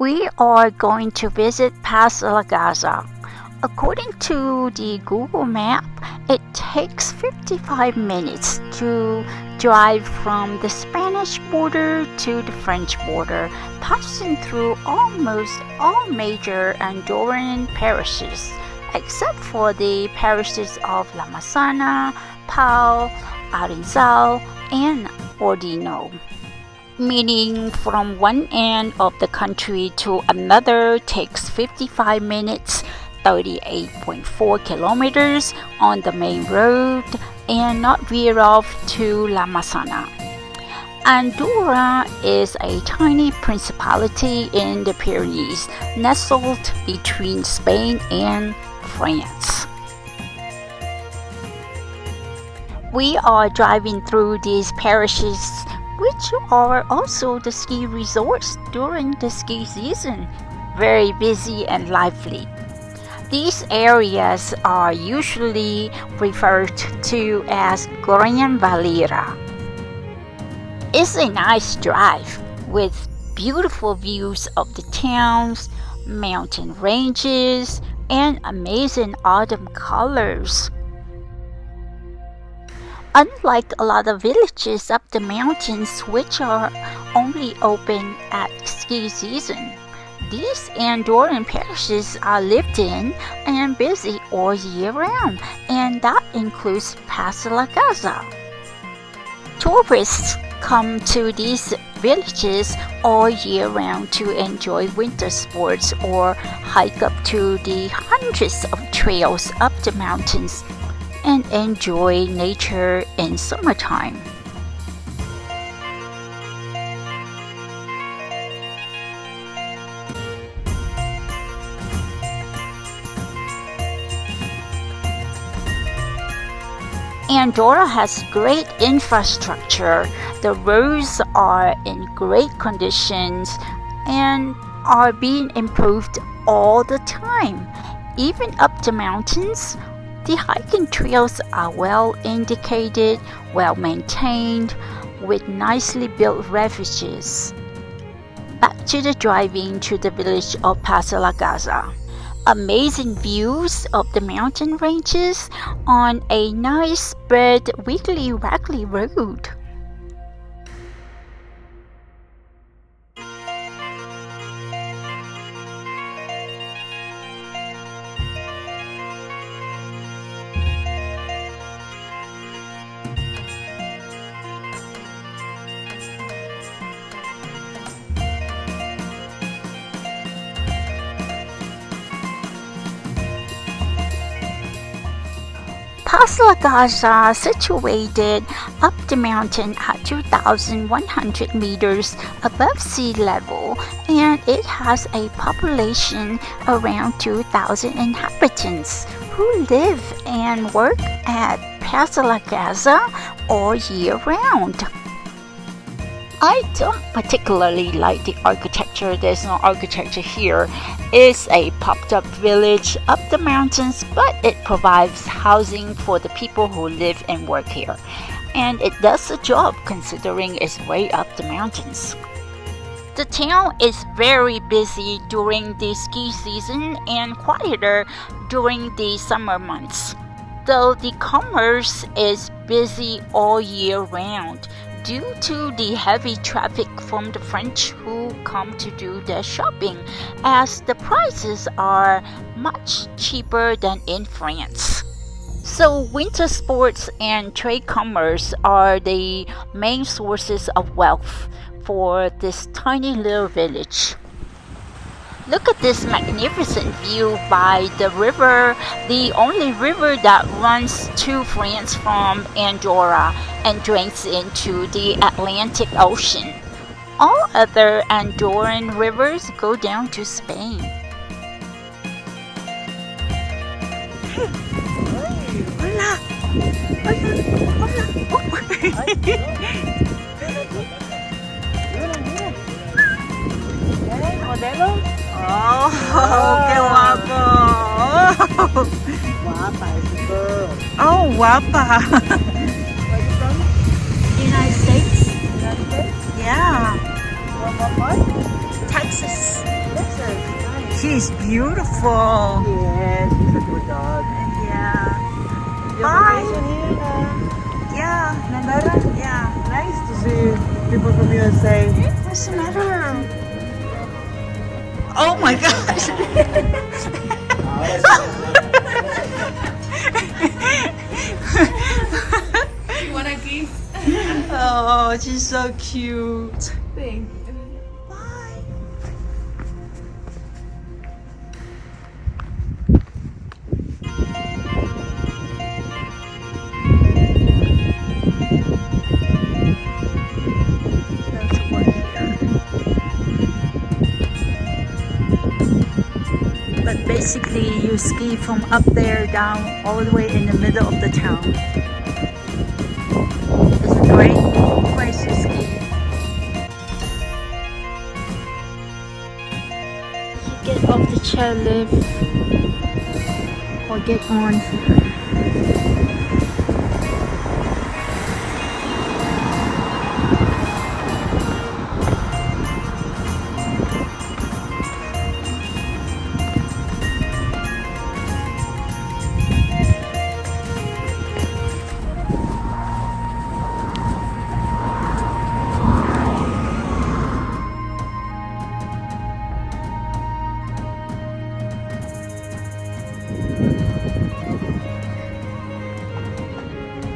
We are going to visit Casa. According to the Google map, it takes 55 minutes to drive from the Spanish border to the French border, passing through almost all major Andorran parishes, except for the parishes of La Massana, Pau, Arinzal, and Ordino. Meaning from one end of the country to another takes 55 minutes, 38.4 kilometers on the main road, and not veer off to La Massana. Andorra is a tiny principality in the Pyrenees, nestled between Spain and France. We are driving through these parishes, which are also the ski resorts during the ski season, very busy and lively. These areas are usually referred to as Gran Valira. It's a nice drive with beautiful views of the towns, mountain ranges, and amazing autumn colors. Unlike a lot of villages up the mountains which are only open at ski season, these Andorran parishes are lived in and busy all year round, and that includes Casa. Tourists come to these villages all year round to enjoy winter sports or hike up to the hundreds of trails up the mountains and enjoy nature in summertime. Andorra has great infrastructure. The roads are in great conditions and are being improved all the time. Even up the mountains, the hiking trails are well indicated, well maintained, with nicely built refuges. Back to the driving to the village of Casa. Amazing views of the mountain ranges on a nice spread wiggly-waggly road. Casa, situated up the mountain at 2,100 meters above sea level, and it has a population around 2,000 inhabitants who live and work at Casa all year round. I don't particularly like the architecture. There's no architecture here. It's a popped-up village up the mountains, but it provides housing for the people who live and work here. And it does the job considering it's way up the mountains. The town is very busy during the ski season and quieter during the summer months, though the commerce is busy all year round due to the heavy traffic from the French who come to do their shopping, as the prices are much cheaper than in France. So winter sports and trade commerce are the main sources of wealth for this tiny little village. Look at this magnificent view by the river, the only river that runs to France from Andorra and drains into the Atlantic Ocean. All other Andorran rivers go down to Spain. Hola! Modelo? Oh, qué guapo! Guapa, ese girl. Oh, guapa! Where you from? United States? United States? Yeah, What part? Texas. He's beautiful. Yes, he's a good dog. Yeah. Your Bye. vacation here na. Yeah. Andorra? Yeah. Nice to see people from USA. What's the matter? Oh my gosh. You want a kiss? Oh, she's so cute. Thank you. Bye. That's work here. But basically, you ski from up there down all the way in the middle of the town. It's a great place to ski. You get off the chairlift or get on.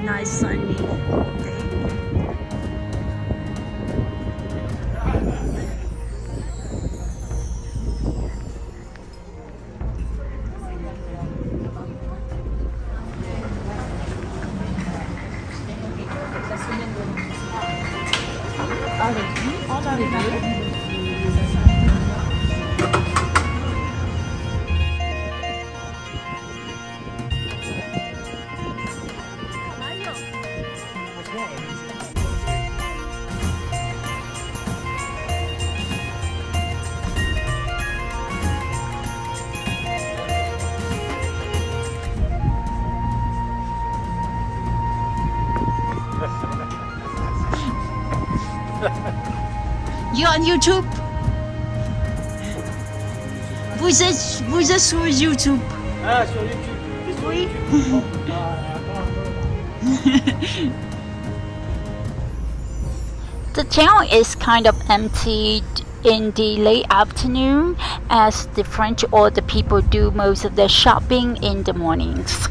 Nice sunny day. You on YouTube? Vous êtes sur YouTube? Ah, sur YouTube. Oui. The town is kind of empty in the late afternoon as the French or the people do most of their shopping in the mornings.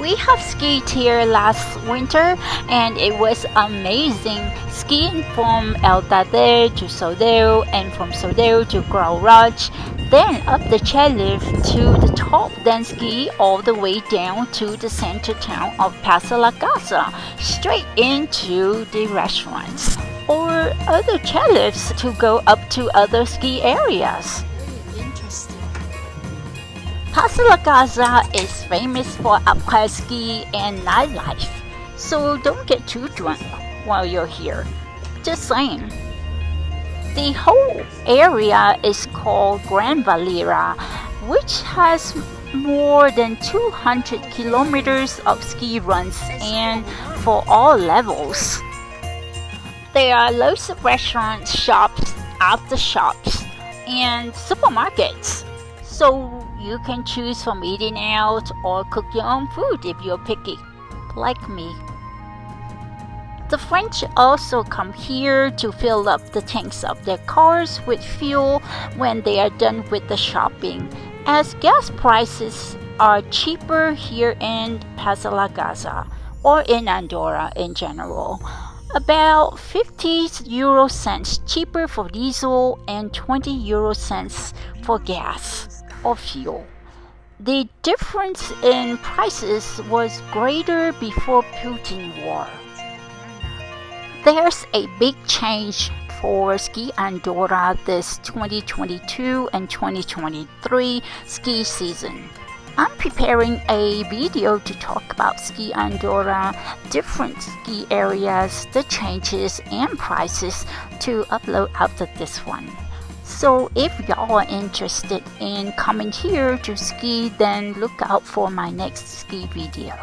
We have skied here last winter and it was amazing skiing from Tarter to Soldeu and from Soldeu to Garage, then up the chairlift to the top, then ski all the way down to the center town of Casa, straight into the restaurants or other chairlifts to go up to other ski areas. Casa is famous for uphill ski and nightlife, so don't get too drunk while you're here. Just saying. The whole area is called Grand Valira, which has more than 200 kilometers of ski runs and for all levels. There are loads of restaurants, shops, after shops, and supermarkets. So you can choose from eating out or cook your own food if you're picky, like me. The French also come here to fill up the tanks of their cars with fuel when they are done with the shopping, as gas prices are cheaper here in Casa or in Andorra in general. About 50 euro cents cheaper for diesel and 20 euro cents for gas or fuel. The difference in prices was greater before Putin war. There's a big change for Ski Andorra this 2022 and 2023 ski season. I'm preparing a video to talk about Ski Andorra, different ski areas, the changes and prices to upload after this one. So if y'all are interested in coming here to ski, then look out for my next ski video.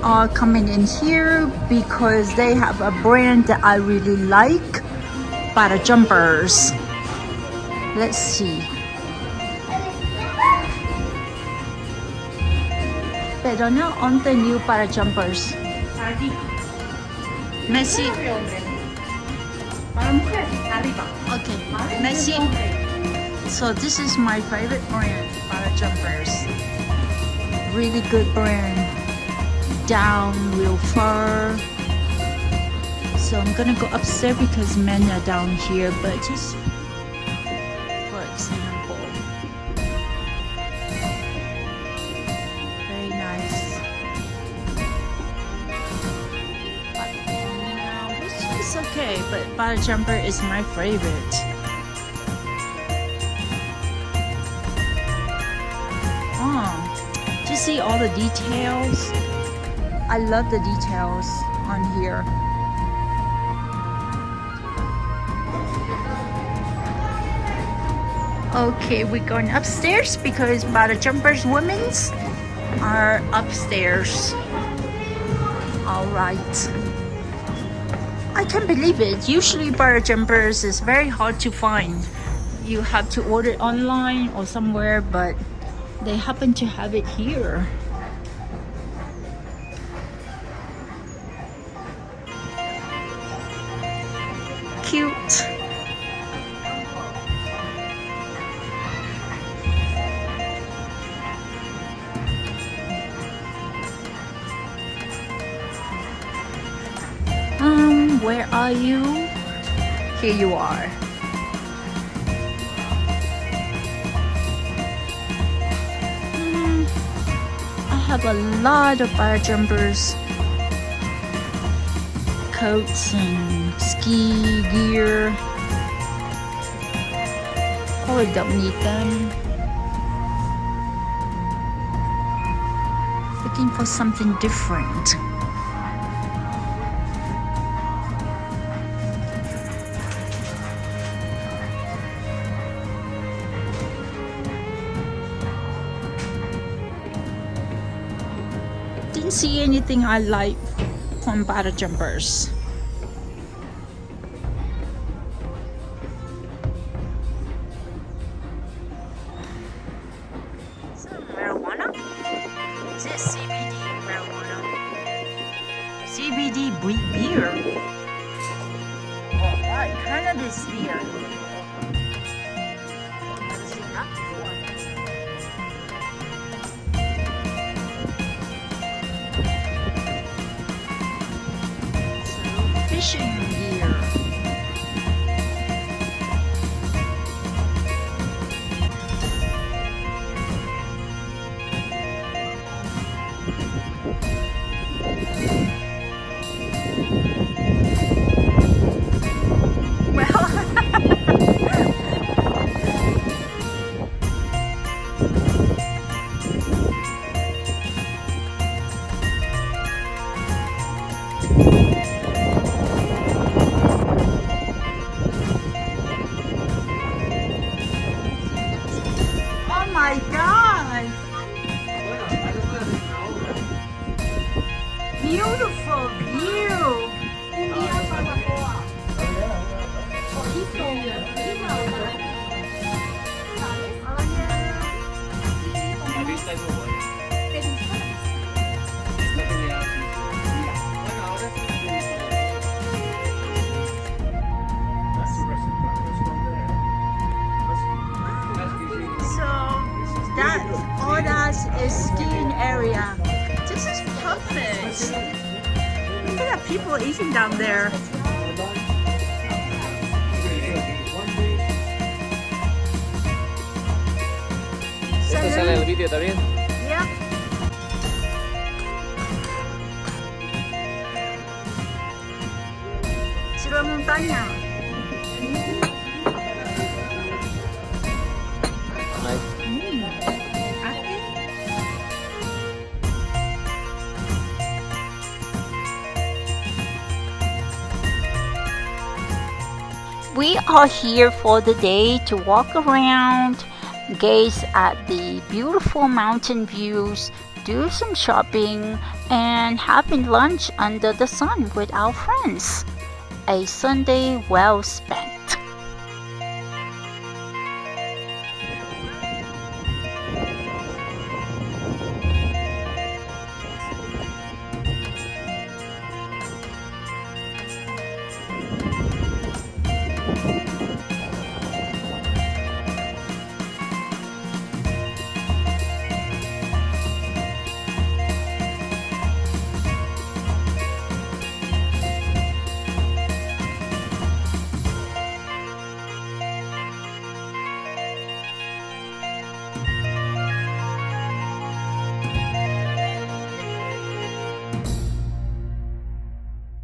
are coming in here because they have a brand that I really like, para jumpers. Let's see. Pero no on the new para jumpers. Messi. Para mujer, arriba. Okay, Messi. So this is my favorite brand, para jumpers. Really good brand. Down, real fur. So I'm gonna go upstairs because men are down here, but just for example. Very nice. Which is okay, but para jumper is my favorite. To see all the details. I love the details on here. Okay, we're going upstairs because para jumpers women's are upstairs. All right. I can't believe it. Usually para jumpers is very hard to find. You have to order online or somewhere, but they happen to have it here. Cute. Where are you? Here you are. I have a lot of para jumpers, coats and ski gear. Probably don't need them. Looking for something different. Didn't see anything I like from para jumpers. Is that marijuana? Is it CBD marijuana? CBD beer. Oh, what kind of this beer? Never seen that before. Fishing gear. Oh my God! Beautiful view! La vista es muy buena. No tenía así. Bueno, ahora sí. So that all that is skiing area. This is perfect. Look at the people eating down there. Esto sale en el vídeo también. Yeah. Ciudad montaña. We are here for the day to walk around, gaze at the beautiful mountain views, do some shopping, and having lunch under the sun with our friends. A Sunday well spent.